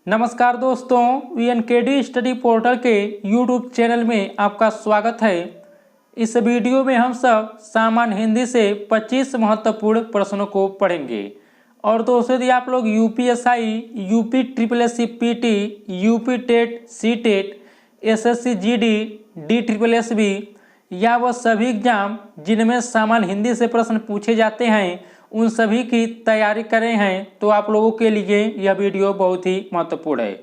नमस्कार दोस्तों, VNKD study portal के YouTube चैनल में आपका स्वागत है। इस वीडियो में हम सब सामान्य हिंदी से 25 महत्वपूर्ण प्रश्नों को पढ़ेंगे। और दोस्तों, यदि आप लोग UPSI, UP SSSC PT, UP TET, CTET, SSC GD, DSSSB या वह सभी एग्जाम जिनमें सामान्य हिंदी से प्रश्न पूछे जाते हैं उन सभी की तैयारी कर रहे हैं तो आप लोगों के लिए यह वीडियो बहुत ही महत्वपूर्ण है।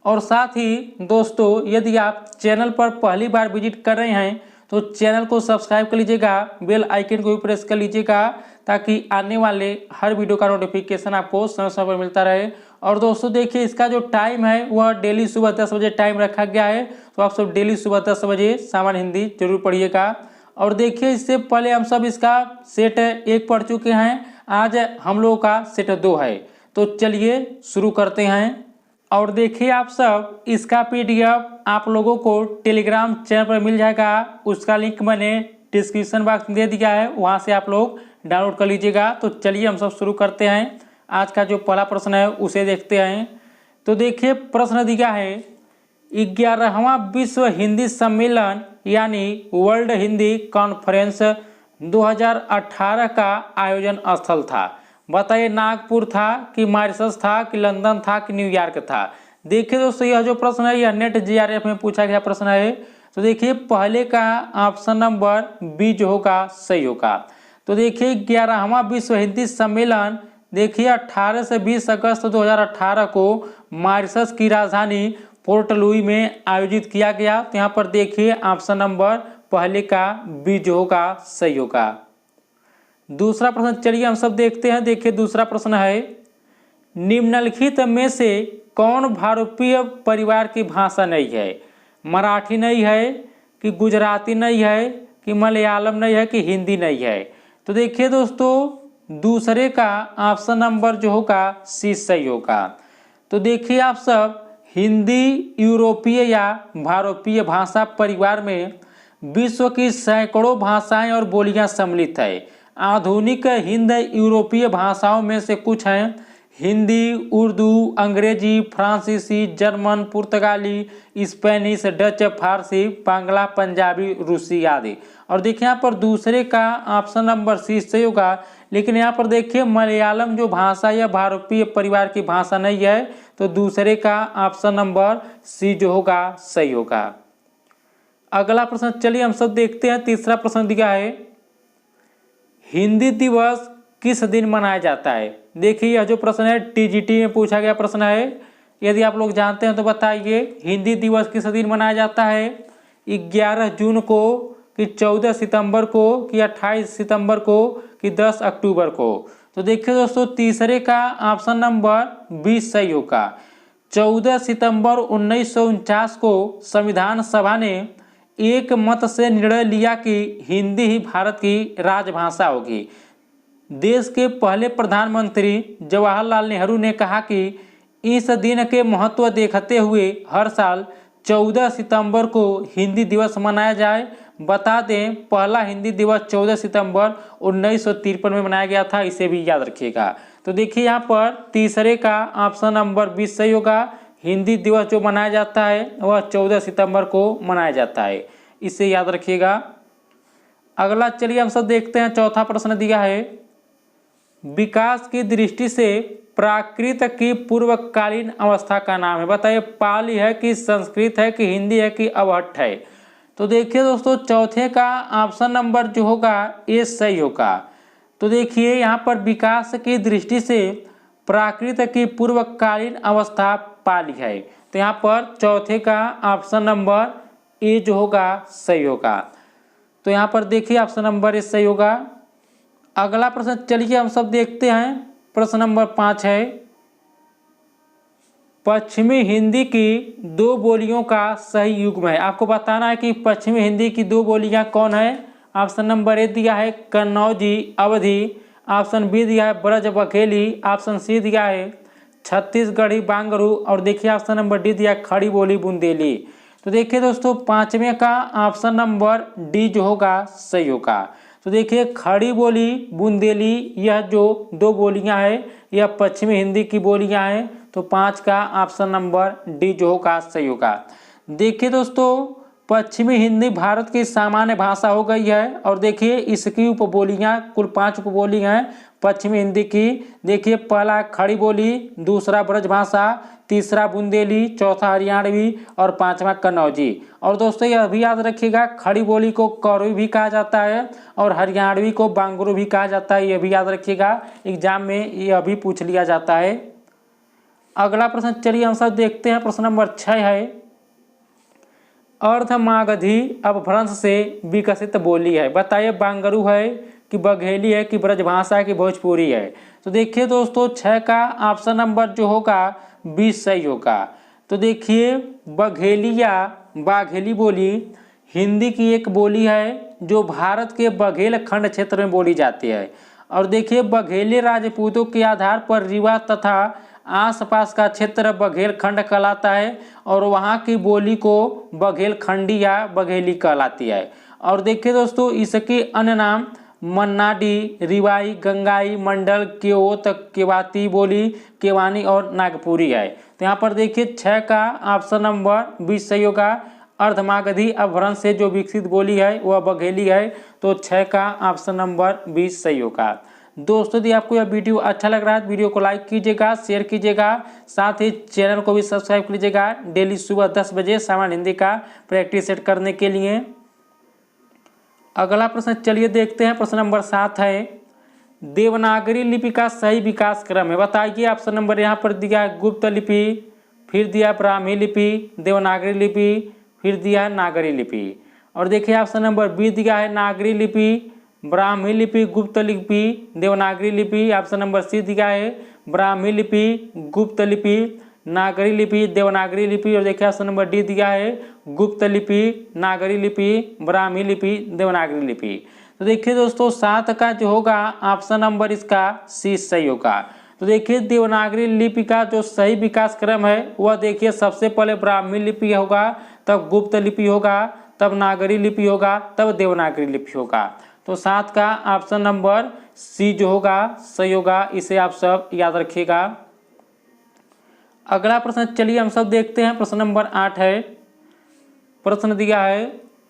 और साथ ही दोस्तों, यदि आप चैनल पर पहली बार विजिट कर रहे हैं तो चैनल को सब्सक्राइब कर लीजिएगा, बेल आइकन को भी प्रेस कर लीजिएगा ताकि आने वाले हर वीडियो का नोटिफिकेशन आपको समय समय पर मिलता रहे। और दोस्तों देखिए, इसका जो टाइम है वह डेली सुबह 10 बजे टाइम रखा गया है, तो आप सब डेली सुबह 10 बजे सामान्य हिंदी जरूर पढ़िएगा। और देखिए, इससे पहले हम सब इसका सेट 1 पढ़ चुके हैं, आज हम लोगों का सेट 2 है। तो चलिए शुरू करते हैं। और देखिए, आप सब इसका PDF आप लोगों को टेलीग्राम चैनल पर मिल जाएगा, उसका लिंक मैंने डिस्क्रिप्शन बॉक्स में दे दिया है, वहाँ से आप लोग डाउनलोड कर लीजिएगा। तो चलिए हम सब शुरू करते हैं। आज का जो पहला प्रश्न है उसे देखते हैं। तो देखिए, प्रश्न दिया है 11वां विश्व हिंदी सम्मेलन यानी वर्ल्ड हिंदी कॉन्फ्रेंस 2018 का आयोजन स्थल था। बताइए, नागपुर था कि मॉरिशस था कि लंदन था कि न्यूयॉर्क था। देखिए दोस्तों, यह जो प्रश्न है यह नेट GRF में पूछा गया प्रश्न है। तो देखिए, पहले का ऑप्शन नंबर बी जो होगा सही होगा। तो देखिए, 11वां विश्व हिंदी सम्मेलन देखिए 18 से 20 अगस्त 2018 को मॉरिशस की राजधानी पोर्ट लुई में आयोजित किया गया। तो यहाँ पर देखिए ऑप्शन नंबर पहले का बी जो होगा सही होगा। दूसरा प्रश्न चलिए हम सब देखते हैं। देखिए, दूसरा प्रश्न है निम्नलिखित में से कौन भारतीय परिवार की भाषा नहीं है? मराठी नहीं है कि गुजराती नहीं है कि मलयालम नहीं है कि हिंदी नहीं है? तो देखिए दोस्तों, दूसरे का ऑप्शन नंबर जो होगा सी सही होगा। तो देखिए, आप सब हिंदी यूरोपीय या भारतीय भाषा परिवार में विश्व की सैकड़ों भाषाएं और बोलियां सम्मिलित है। आधुनिक हिंद यूरोपीय भाषाओं में से कुछ हैं हिंदी, उर्दू, अंग्रेजी, फ्रांसीसी, जर्मन, पुर्तगाली, स्पेनिश, डच, फारसी, बांग्ला, पंजाबी, रूसी आदि। और देखिए, यहाँ पर दूसरे का ऑप्शन नंबर सी सही होगा। लेकिन यहाँ पर देखिए, मलयालम जो भाषा या भारतीय परिवार की भाषा नहीं है, तो दूसरे का ऑप्शन नंबर सी जो होगा सही होगा। अगला प्रश्न चलिए हम सब देखते हैं। तीसरा प्रश्न दिया है हिंदी दिवस किस दिन मनाया जाता है? देखिए, यह जो प्रश्न है TGT में पूछा गया प्रश्न है। यदि आप लोग जानते हैं तो बताइए, हिंदी दिवस किस दिन मनाया जाता है? 11 जून को कि 14 सितंबर को कि 28 सितंबर को कि 10 अक्टूबर को? तो देखिए दोस्तों, तीसरे का ऑप्शन नंबर 20 सही होगा। 14 सितंबर 1949 को संविधान सभा ने एक मत से निर्णय लिया कि हिंदी ही भारत की राजभाषा होगी। देश के पहले प्रधानमंत्री जवाहरलाल नेहरू ने कहा कि इस दिन के महत्व देखते हुए हर साल 14 सितंबर को हिंदी दिवस मनाया जाए। बता दें, पहला हिंदी दिवस 14 सितंबर 1953 में मनाया गया था, इसे भी याद रखिएगा। तो देखिए, यहाँ पर तीसरे का ऑप्शन नंबर 20 सही होगा। हिंदी दिवस जो मनाया जाता है वह 14 सितंबर को मनाया जाता है, इसे याद रखिएगा। अगला चलिए हम सब देखते हैं। चौथा प्रश्न दिया है विकास की दृष्टि से प्राकृत की पूर्वकालीन अवस्था का नाम है। बताइए, पाली है कि संस्कृत है कि हिंदी है कि अवहट्ठ है? तो देखिए दोस्तों, चौथे का ऑप्शन नंबर जो होगा ए सही होगा। तो देखिए, यहाँ पर विकास की दृष्टि से प्राकृत की पूर्वकालीन अवस्था पाली है, तो यहाँ पर चौथे का ऑप्शन नंबर ए जो होगा सही होगा। तो यहाँ पर देखिए ऑप्शन नंबर ए सही होगा। अगला प्रश्न चलिए हम सब देखते हैं। प्रश्न नंबर 5 है पश्चिमी हिंदी की 2 बोलियों का सही युग्म है। आपको बताना है कि पश्चिमी हिंदी की 2 बोलियां कौन है। ऑप्शन नंबर ए दिया है कन्नौजी अवधी, ऑप्शन बी दिया है ब्रज बघेली, ऑप्शन सी दिया है छत्तीसगढ़ी बांगरू, और देखिए ऑप्शन नंबर डी दिया है खड़ी बोली बुंदेली। तो देखिए दोस्तों, 5वें का ऑप्शन नंबर डी जो होगा सही होगा। तो देखिए, खड़ी बोली बुंदेली यह जो 2 बोलियां हैं यह पश्चिमी हिंदी की बोलियां हैं। तो 5 का ऑप्शन नंबर डी जो होगा सही होगा। देखिए दोस्तों, पश्चिमी हिंदी भारत की सामान्य भाषा हो गई है और देखिए इसकी उपबोलियां कुल 5 उपबोली हैं पश्चिमी हिंदी की। देखिए पहला खड़ी बोली, दूसरा ब्रजभाषा, तीसरा बुंदेली, चौथा हरियाणवी और पांचवा कन्नौजी। और दोस्तों यह भी याद रखिएगा, खड़ी बोली को कौरवी भी कहा जाता है और हरियाणवी को बांगरू भी कहा जाता है, यह भी याद रखिएगा, एग्जाम में यह भी पूछ लिया जाता है। अगला प्रश्न चलिए हम सब देखते हैं, प्रश्न नंबर 6 है, अर्धमागधी अपभ्रंश से विकसित बोली है। बताइए बांगरू है कि बघेली है कि ब्रजभाषा की भोजपुरी है। तो देखिए दोस्तों 6 का ऑप्शन नंबर जो होगा 20 सही होगा। तो देखिए बघेली या बाघेली बोली हिंदी की एक बोली है जो भारत के बघेल खंड क्षेत्र में बोली जाती है। और देखिए बघेली राजपूतों के आधार पर रीवा तथा आसपास का क्षेत्र बघेलखंड कहलाता है और वहाँ की बोली को बघेलखंडी या बघेली कहलाती है। और देखिए दोस्तों इसके अन्य नाम मन्नाडी, रिवाई, गंगाई, मंडल, केओत, केवाती बोली, केवानी और नागपुरी है। तो यहाँ पर देखिए 6 का ऑप्शन नंबर 20 सही होगा। अर्धमागधी अपभ्रंश से जो विकसित बोली है वह बघेली है, तो 6 का ऑप्शन नंबर 20 सही होगा। दोस्तों यदि आपको यह वीडियो अच्छा लग रहा है तो वीडियो को लाइक कीजिएगा, शेयर कीजिएगा, साथ ही चैनल को भी सब्सक्राइब कीजिएगा डेली सुबह 10 बजे सामान्य हिंदी का प्रैक्टिस सेट करने के लिए। अगला प्रश्न चलिए देखते हैं, प्रश्न नंबर 7 है, देवनागरी लिपि का सही विकास क्रम है। बताइए ऑप्शन नंबर यहाँ पर दिया है गुप्त लिपि, फिर दिया ब्राह्मी लिपि, देवनागरी लिपि, फिर दिया है नागरी लिपि। और देखिए ऑप्शन नंबर बी दिया है नागरी लिपि, ब्राह्मी लिपि, गुप्त लिपि, देवनागरी लिपि। ऑप्शन नंबर सी दिया है ब्राह्मी लिपि, गुप्त लिपि, नागरी लिपि, देवनागरी लिपि। और देखिए ऑप्शन नंबर डी दिया है गुप्त लिपि, नागरी लिपि, ब्राह्मी लिपि, देवनागरी लिपि। तो देखिए दोस्तों 7 का जो होगा ऑप्शन नंबर इसका सी सही होगा। तो देखिए देवनागरी लिपि का जो सही विकास क्रम है वह देखिए सबसे पहले ब्राह्मी लिपि होगा, तब गुप्त लिपि होगा, तब नागरी लिपि होगा, तब देवनागरी लिपि होगा। तो 7 का ऑप्शन नंबर सी जो होगा सही होगा, इसे आप सब याद रखिएगा। अगला प्रश्न चलिए हम सब देखते हैं, प्रश्न नंबर 8 है, प्रश्न दिया है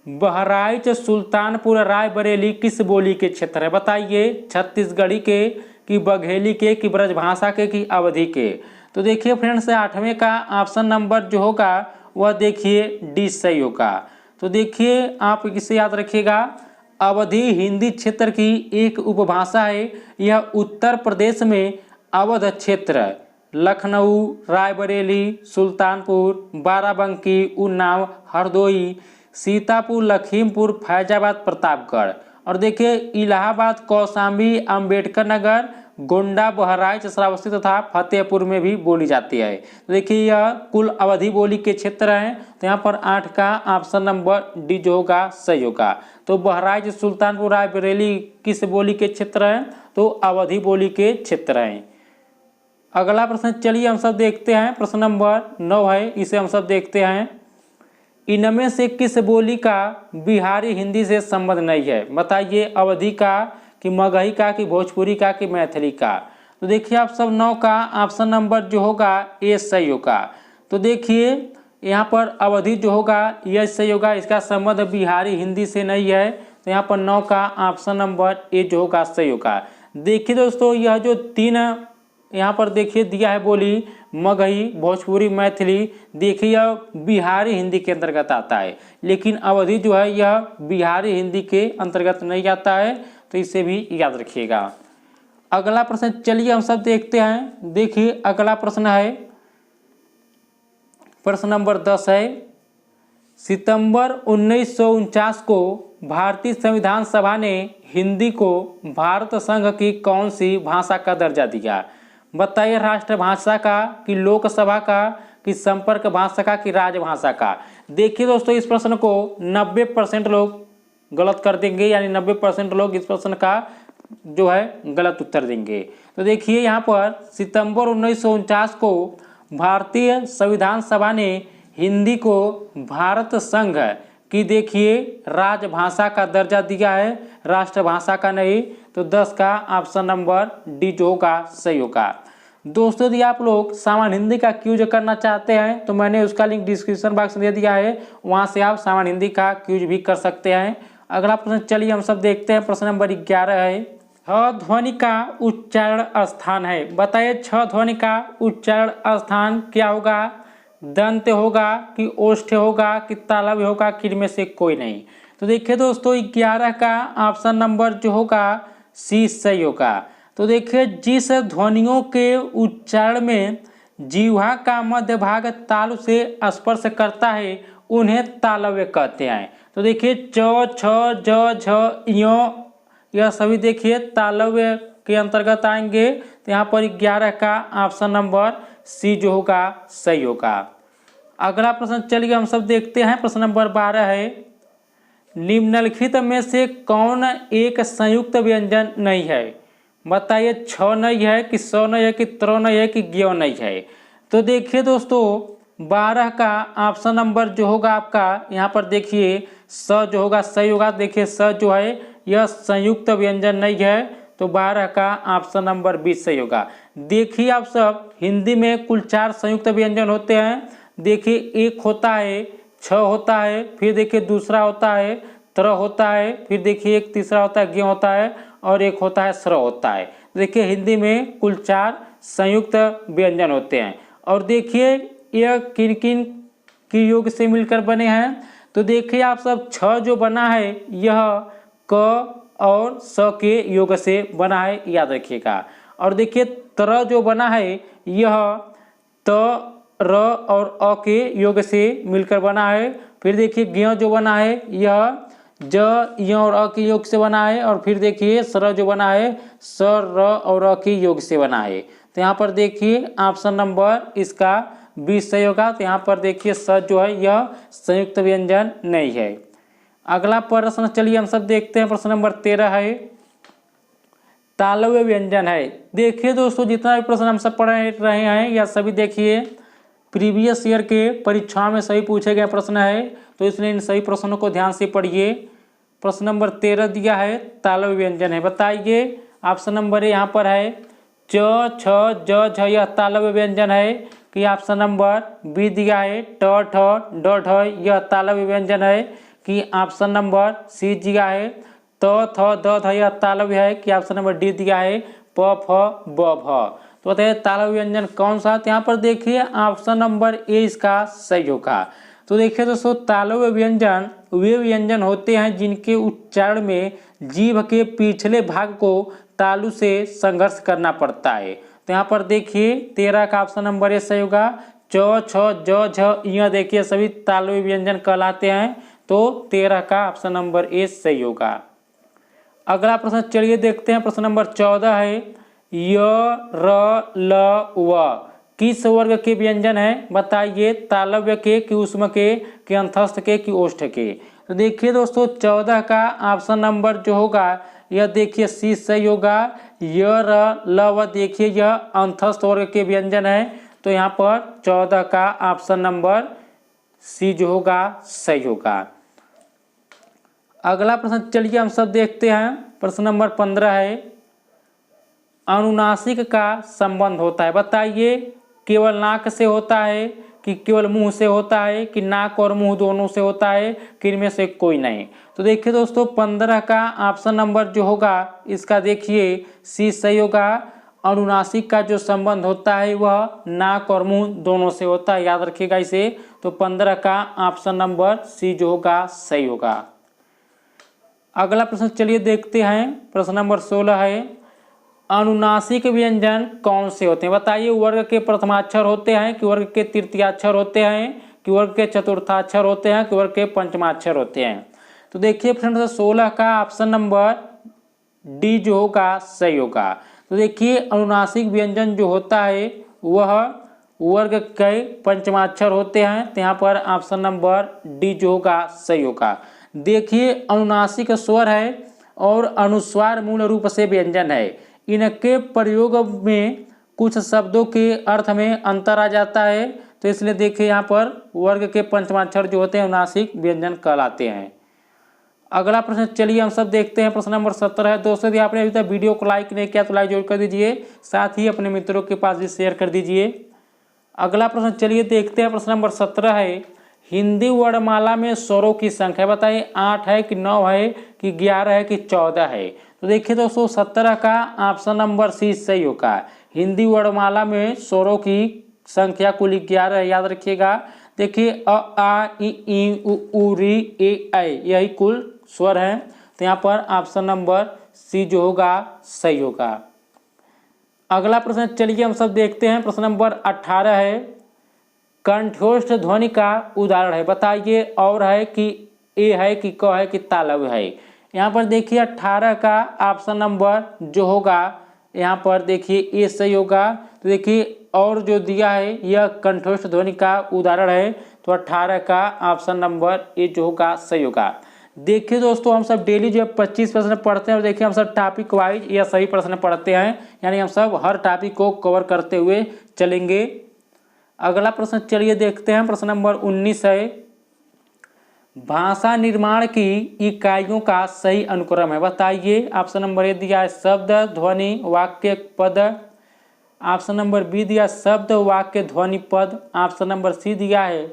बहराइच सुल्तानपुर रायबरेली किस बोली के क्षेत्र है। बताइए छत्तीसगढ़ी के कि बघेली के कि ब्रजभाषा के कि अवधी के। तो देखिए फ्रेंड्स 8वें का ऑप्शन नंबर जो होगा वह देखिए डी सही होगा। तो देखिए आप इसे याद रखिएगा, अवधी हिंदी क्षेत्र की एक उपभाषा है। यह उत्तर प्रदेश में अवध क्षेत्र, लखनऊ, रायबरेली, सुल्तानपुर, बाराबंकी, उन्नाव, हरदोई, सीतापुर, लखीमपुर, फैजाबाद, प्रतापगढ़ और देखिए इलाहाबाद, कौशाम्बी, अंबेडकर नगर, गोंडा, बहराइच, श्रावस्ती तथा फतेहपुर में भी बोली जाती है। तो देखिए यह कुल अवधि बोली के क्षेत्र हैं। तो यहाँ पर 8 का ऑप्शन नंबर डी जो होगा सही होगा। तो बहराइच, सुल्तानपुर, रायबरेली किस बोली के क्षेत्र हैं, तो अवधि बोली के क्षेत्र हैं। अगला प्रश्न चलिए हम सब देखते हैं, प्रश्न नंबर 9 है, इसे हम सब देखते हैं, इनमें से किस बोली का बिहारी हिंदी से संबंध नहीं है। बताइए अवधी का कि मगही का कि भोजपुरी का कि मैथिली का। तो देखिए आप सब 9 का ऑप्शन नंबर जो होगा ए सही होगा। तो देखिए यहाँ पर अवधी जो होगा यह सही होगा, इसका संबंध बिहारी हिंदी से नहीं है। तो यहाँ पर 9 का ऑप्शन नंबर ए जो होगा सही होगा। देखिए दोस्तों यह जो 3 यहाँ पर देखिए दिया है बोली मगही, भोजपुरी, मैथिली, देखिए यह बिहारी हिंदी के अंतर्गत आता है, लेकिन अवधी जो है यह बिहारी हिंदी के अंतर्गत नहीं आता है। तो इसे भी याद रखिएगा। अगला प्रश्न चलिए हम सब देखते हैं। देखिए अगला प्रश्न है, प्रश्न नंबर 10 है, सितंबर 1949 को भारतीय संविधान सभा ने हिंदी को भारत संघ की कौन सी भाषा का दर्जा दिया। बताइए राष्ट्रभाषा का कि लोकसभा का कि संपर्क भाषा का कि राजभाषा का। देखिए दोस्तों इस प्रश्न को 90% लोग गलत कर देंगे, यानी 90% लोग इस प्रश्न का जो है गलत उत्तर देंगे। तो देखिए यहाँ पर सितंबर 1949 को भारतीय संविधान सभा ने हिंदी को भारत संघ की देखिए राजभाषा का दर्जा दिया है, राष्ट्रभाषा का नहीं। तो 10 का ऑप्शन नंबर डी जो होगा सही होगा। दोस्तों यदि आप लोग सामान्य हिंदी का क्यूज करना चाहते हैं तो मैंने उसका लिंक डिस्क्रिप्शन बॉक्स में दे दिया है, वहां से आप सामान्य हिंदी का क्यूज भी कर सकते हैं। अगला प्रश्न चलिए हम सब देखते हैं। प्रश्न नंबर 11 है, छ ध्वनि का उच्चारण स्थान है। बताइए छ ध्वनि का उच्चारण स्थान क्या होगा? दंत होगा कि ओष्ठ होगा कि तालव्य होगा कि इनमें से कोई नहीं? तो देखिए दोस्तों 11 का ऑप्शन नंबर जो होगा सी सही होगा। तो देखिए जिस ध्वनियों के उच्चारण में जीवा का मध्य भाग तालु से स्पर्श करता है उन्हें तालव्य कहते हैं। तो देखिए च, छ, ज, झ, य यह सभी देखिए तालव्य के अंतर्गत आएंगे। तो यहाँ पर 11 का ऑप्शन नंबर सी जो होगा सही होगा। अगला प्रश्न चलिए हम सब देखते हैं। प्रश्न नंबर 12 है, निम्नलिखित में से कौन एक संयुक्त व्यंजन नहीं है? बताइए छ नहीं है कि स नहीं है कि त्र नहीं है कि ज्ञ नहीं है? तो देखिए दोस्तों 12 का ऑप्शन नंबर जो होगा आपका यहाँ पर देखिए स जो होगा सही होगा। देखिए स जो है यह संयुक्त व्यंजन नहीं है, तो 12 का ऑप्शन नंबर 20 सही होगा। देखिए आप सब हिंदी में कुल 4 संयुक्त व्यंजन होते हैं। देखिए एक होता है छ होता है, फिर देखिए दूसरा होता है त्र होता है, फिर देखिए एक तीसरा होता है ज्ञ होता है और एक होता है स्र होता है। देखिए हिंदी में कुल 4 संयुक्त व्यंजन होते हैं। और देखिए यह किन किन के योग से मिलकर बने हैं? तो देखिए आप सब छ जो बना है यह क और स के योग से बना है, याद रखिएगा। और देखिए त्र जो बना है यह त र और अ के योग से मिलकर बना है। फिर देखिए ज्ञ जो बना है यह ज, य और अ के योग से बना है। और फिर देखिए स्र जो बना है स, र और अ के योग से बना है। तो यहाँ पर देखिए ऑप्शन नंबर इसका 20 सही होगा। तो यहाँ पर देखिए स जो है यह संयुक्त व्यंजन नहीं है। अगला प्रश्न चलिए हम सब देखते हैं। प्रश्न नंबर 13 है, तालव्य व्यंजन है। देखिए दोस्तों जितना भी प्रश्न हम सब पढ़ रहे हैं यह सभी देखिए प्रीवियस ईयर के परीक्षा में सही पूछे गए प्रश्न है, तो इसलिए इन सभी प्रश्नों को ध्यान से पढ़िए। प्रश्न नंबर 13 दिया है तालव्य व्यंजन है। बताइए ऑप्शन नंबर यहाँ पर है च, छ, ज, झ यह तालव्य व्यंजन है कि ऑप्शन नंबर बी दिया है ट, ठ, ड, ढ यह तालव्य व्यंजन है कि ऑप्शन नंबर सी दिया है त, थ, द, ध यह तालव्य है कि ऑप्शन नंबर डी दिया है प, फ, ब, भ। तो बताइए तालव्य व्यंजन कौन सा? तो यहाँ पर देखिए ऑप्शन नंबर ए इसका सही होगा। तो देखिए दोस्तों तालव्य व्यंजन वे व्यंजन होते हैं जिनके उच्चारण में जीभ के पिछले भाग को तालु से संघर्ष करना पड़ता है। तो यहाँ पर देखिए 13 का ऑप्शन नंबर ए सही होगा। च, छ, ज, झ यह देखिए सभी तालव्य व्यंजन कहलाते हैं, तो 13 का ऑप्शन नंबर ए सही होगा। अगला प्रश्न चलिए देखते हैं। प्रश्न नंबर 14 है, य, र, ल, व किस वर्ग के व्यंजन है? बताइए तालव्य के कि ऊष्म के कि अंतस्थ के कि ओष्ठ के? तो देखिए दोस्तों 14 का ऑप्शन नंबर जो होगा यह देखिए सी सही होगा। य, र, ल, व देखिए यह अंतस्थ वर्ग के व्यंजन है, तो यहाँ पर 14 का ऑप्शन नंबर सी जो होगा सही होगा। अगला प्रश्न चलिए हम सब देखते हैं। प्रश्न नंबर 15 है, अनुनासिक का संबंध होता है। बताइए केवल नाक से होता है कि केवल मुंह से होता है कि नाक और मुंह दोनों से होता है कि इनमें से कोई नहीं? तो देखिए दोस्तों 15 का ऑप्शन नंबर जो होगा इसका देखिए सी सही होगा। अनुनासिक का जो संबंध होता है वह नाक और मुंह दोनों से होता है, याद रखिएगा इसे। तो 15 का ऑप्शन नंबर सी जो होगा सही होगा। अगला प्रश्न चलिए देखते हैं। प्रश्न नंबर 16 है, अनुनासिक व्यंजन कौन से होते हैं? बताइए वर्ग के प्रथमाक्षर होते हैं कि वर्ग के तृतीयाक्षर होते हैं कि वर्ग के चतुर्थाक्षर होते हैं कि वर्ग के पंचमाक्षर होते हैं? तो देखिए प्रश्न 16 का ऑप्शन नंबर डी जो होगा सही होगा। तो देखिए अनुनासिक व्यंजन जो होता है वह वर्ग के पंचमाक्षर होते हैं, तो यहाँ पर ऑप्शन नंबर डी जो होगा सही होगा। देखिए अनुनासिक स्वर है और अनुस्वार मूल रूप से व्यंजन है। इनके प्रयोग में कुछ शब्दों के अर्थ में अंतर आ जाता है, तो इसलिए देखिए यहाँ पर वर्ग के पंचमाक्षर जो होते हैं अनुनासिक व्यंजन कहलाते हैं। अगला प्रश्न चलिए हम सब देखते हैं। प्रश्न नंबर 17 है। दोस्तों यदि आपने अभी तक वीडियो को लाइक नहीं किया तो लाइक जरूर कर दीजिए, साथ ही अपने मित्रों के पास भी शेयर कर दीजिए। अगला प्रश्न चलिए देखते हैं। प्रश्न नंबर 17 है। हिंदी वर्णमाला में स्वरों की संख्या बताइए, 8 है कि 9 है कि 11 है कि 14 है। तो देखिए दोस्तों 17 का ऑप्शन नंबर सी सही होगा। हिंदी वर्णमाला में स्वरों की संख्या कुल 11 है, याद रखिएगा। देखिए अ आ इ उ री ए ऐ यही कुल स्वर हैं, तो यहाँ पर ऑप्शन नंबर सी जो होगा सही होगा। अगला प्रश्न चलिए हम सब देखते हैं। प्रश्न नंबर 18 है। कंठोष्ठ ध्वनि का उदाहरण है बताइए, और है कि ए है कि क है कि तालव्य है। यहाँ पर देखिए 18 का ऑप्शन नंबर जो होगा यहाँ पर देखिए ए सही होगा। तो देखिए और जो दिया है यह कंठोष्ठ ध्वनि का उदाहरण है, तो 18 का ऑप्शन नंबर ए जो होगा सही होगा। देखिए दोस्तों हम सब डेली जो 25 प्रश्न पढ़ते हैं और देखिए हम सब टॉपिक वाइज यह सही प्रश्न पढ़ते हैं, यानी हम सब हर टॉपिक को कवर करते हुए चलेंगे। अगला प्रश्न चलिए देखते हैं। प्रश्न नंबर 19 है। भाषा निर्माण की इकाइयों का सही अनुक्रम है बताइए। ऑप्शन नंबर ए दिया है शब्द, ध्वनि, वाक्य, पद। ऑप्शन नंबर बी दिया शब्द, वाक्य, ध्वनि, पद। ऑप्शन नंबर सी दिया है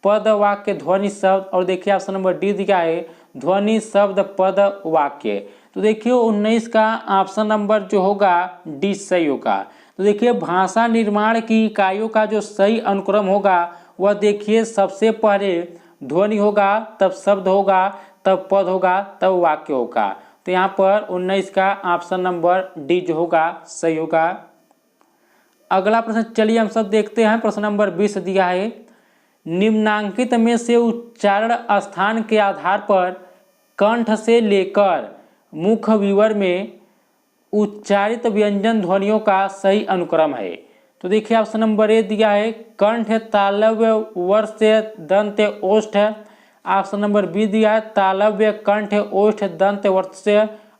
पद, वाक्य, ध्वनि, शब्द। और देखिए ऑप्शन नंबर डी दिया है ध्वनि, शब्द, पद, वाक्य। तो देखिए 19 का ऑप्शन नंबर जो होगा डी सही होगा। तो देखिए भाषा निर्माण की इकाइयों का जो सही अनुक्रम होगा वह देखिए सबसे पहले ध्वनि होगा, तब शब्द होगा, तब पद होगा, तब वाक्य होगा। तो यहाँ पर 19 का ऑप्शन नंबर डी जो होगा सही होगा। अगला प्रश्न चलिए हम सब देखते हैं। प्रश्न नंबर 20 दिया है। निम्नांकित में से उच्चारण स्थान के आधार पर कंठ से लेकर मुख विवर में उच्चारित व्यंजन ध्वनियों का सही अनुक्रम है। तो देखिए ऑप्शन नंबर ए दिया है कंठ, तालव्य, वर्ष, दंत, ओष्ठ। ऑप्शन नंबर बी दिया है तालव्य, कंठ, ओष्ठ, दंत, वर्ष।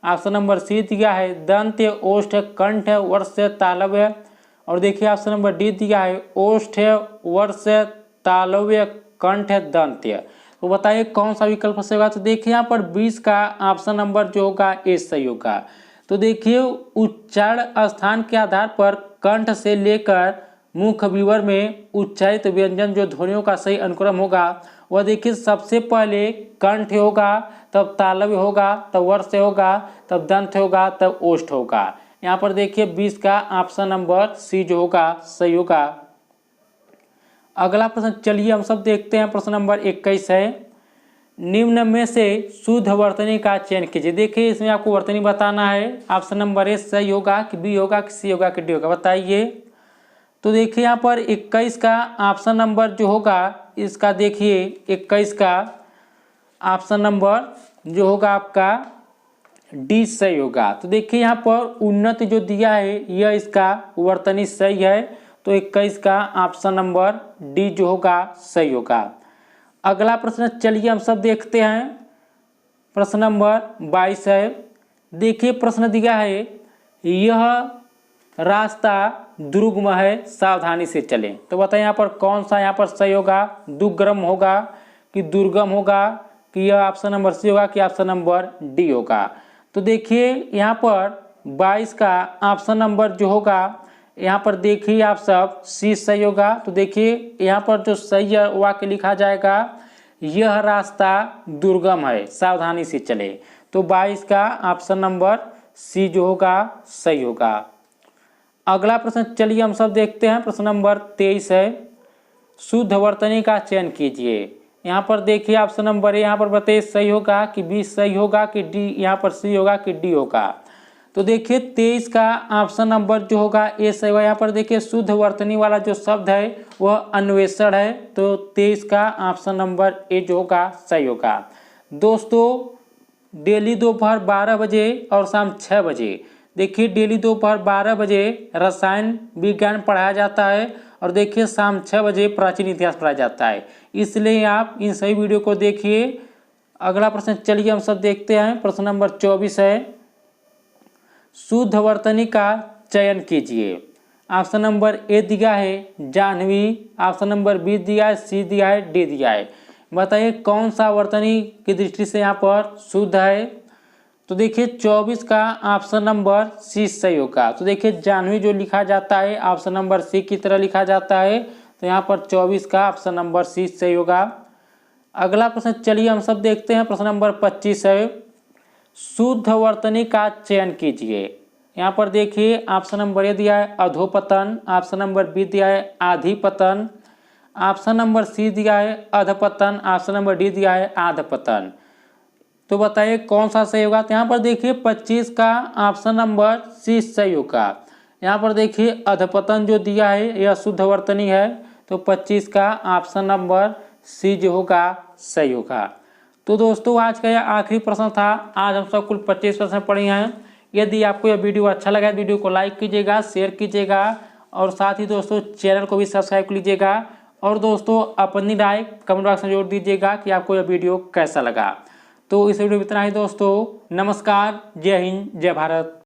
ऑप्शन नंबर सी दिया है दंत, ओष्ठ, कंठ, वर्ष, तालव्य। और देखिए ऑप्शन नंबर डी दिया है ओष्ठ, वर्ष, तालव्य, कंठ, दंत। तो बताइए कौन सा विकल्प सही होगा। तो देखिए यहाँ पर 20 का ऑप्शन नंबर जो होगा ए सही होगा। तो देखिए उच्चारण स्थान के आधार पर कंठ से लेकर मुख विवर में उच्चारित व्यंजन जो ध्वनियों का सही अनुक्रम होगा वह देखिए सबसे पहले कंठ होगा, तब तालव्य होगा, तब वर्ष होगा, तब दंत होगा, तब ओष्ठ होगा। यहाँ पर देखिए 20 का ऑप्शन नंबर सी जो होगा सही होगा। अगला प्रश्न चलिए हम सब देखते हैं। प्रश्न नंबर 21 है। निम्न में से शुद्ध वर्तनी का चयन कीजिए। देखिए इसमें आपको वर्तनी बताना है। ऑप्शन नंबर ए सही होगा कि बी होगा कि सी होगा कि डी होगा, बताइए। तो देखिए यहाँ पर 21 का ऑप्शन नंबर जो होगा इसका देखिए 21 का ऑप्शन नंबर जो होगा आपका डी सही होगा। तो देखिए यहाँ पर उन्नत जो दिया है यह इसका वर्तनी सही है, तो 21 का ऑप्शन नंबर डी जो होगा सही होगा। अगला प्रश्न चलिए हम सब देखते हैं। प्रश्न नंबर 22 है। देखिए प्रश्न दिया है यह रास्ता दुर्गम है, सावधानी से चलें। तो बताएं यहाँ पर कौन सा यहाँ पर सही होगा, दुर्गम होगा कि दुर्गम होगा, कि यह ऑप्शन नंबर सी होगा कि ऑप्शन नंबर डी होगा। तो देखिए यहाँ पर 22 का ऑप्शन नंबर जो होगा यहाँ पर देखिए आप सब सी सही होगा। तो देखिए यहाँ पर जो सही वाक्य लिखा जाएगा यह रास्ता दुर्गम है, सावधानी से चले। तो 22 का ऑप्शन नंबर सी जो होगा सही होगा। अगला प्रश्न चलिए हम सब देखते हैं। प्रश्न नंबर 23 है। शुद्ध वर्तनी का चयन कीजिए। यहाँ पर देखिए ऑप्शन नंबर ए यहाँ पर बताइए सही होगा कि बी सही होगा कि डी यहाँ पर सी होगा कि डी होगा। तो देखिए 23 का ऑप्शन नंबर जो होगा ए सही होगा। यहाँ पर देखिए शुद्ध वर्तनी वाला जो शब्द है वह अन्वेषण है, तो 23 का ऑप्शन नंबर ए जो होगा सही होगा। दोस्तों डेली दोपहर 12 बजे और शाम 6 बजे देखिए डेली दोपहर 12 बजे रसायन विज्ञान पढ़ाया जाता है और देखिए शाम 6 बजे प्राचीन इतिहास पढ़ाया जाता है, इसलिए आप इन सही वीडियो को देखिए। अगला प्रश्न चलिए हम सब देखते हैं। प्रश्न नंबर 24 है। शुद्ध वर्तनी का चयन कीजिए। ऑप्शन नंबर ए दिया है जाह्नवी, ऑप्शन नंबर बी दिया है, सी दिया है, डी दिया है। बताइए कौन सा वर्तनी की दृष्टि से यहाँ पर शुद्ध है। तो देखिए 24 का ऑप्शन नंबर सी सही होगा। तो देखिए जाह्नवी जो लिखा जाता है ऑप्शन नंबर सी की तरह लिखा जाता है, तो यहाँ पर 24 का ऑप्शन नंबर सी सही होगा। अगला प्रश्न चलिए हम सब देखते हैं। प्रश्न नंबर 25 है, शुद्ध वर्तनी का चयन कीजिए। यहाँ पर देखिए ऑप्शन नंबर ए दिया है अधोपतन, ऑप्शन नंबर बी दिया है आधिपतन, ऑप्शन नंबर सी दिया है अधपतन, ऑप्शन नंबर डी दिया है आधपतन। तो बताइए कौन सा सही होगा। तो यहाँ पर देखिए 25 का ऑप्शन नंबर सी सही होगा। यहाँ पर देखिए अधपतन जो दिया है यह शुद्ध वर्तनी है, तो 25 का ऑप्शन नंबर सी जो होगा सही होगा। तो दोस्तों आज का यह आखिरी प्रश्न था। आज हम सब कुल 25 प्रश्न पढ़े हैं। यदि आपको यह वीडियो अच्छा लगा वीडियो को लाइक कीजिएगा, शेयर कीजिएगा और साथ ही दोस्तों चैनल को भी सब्सक्राइब कर लीजिएगा। और दोस्तों अपनी राय कमेंट बॉक्स में जोड़ दीजिएगा कि आपको यह वीडियो कैसा लगा। तो इस वीडियो में इतना ही दोस्तों। नमस्कार, जय हिंद, जय भारत।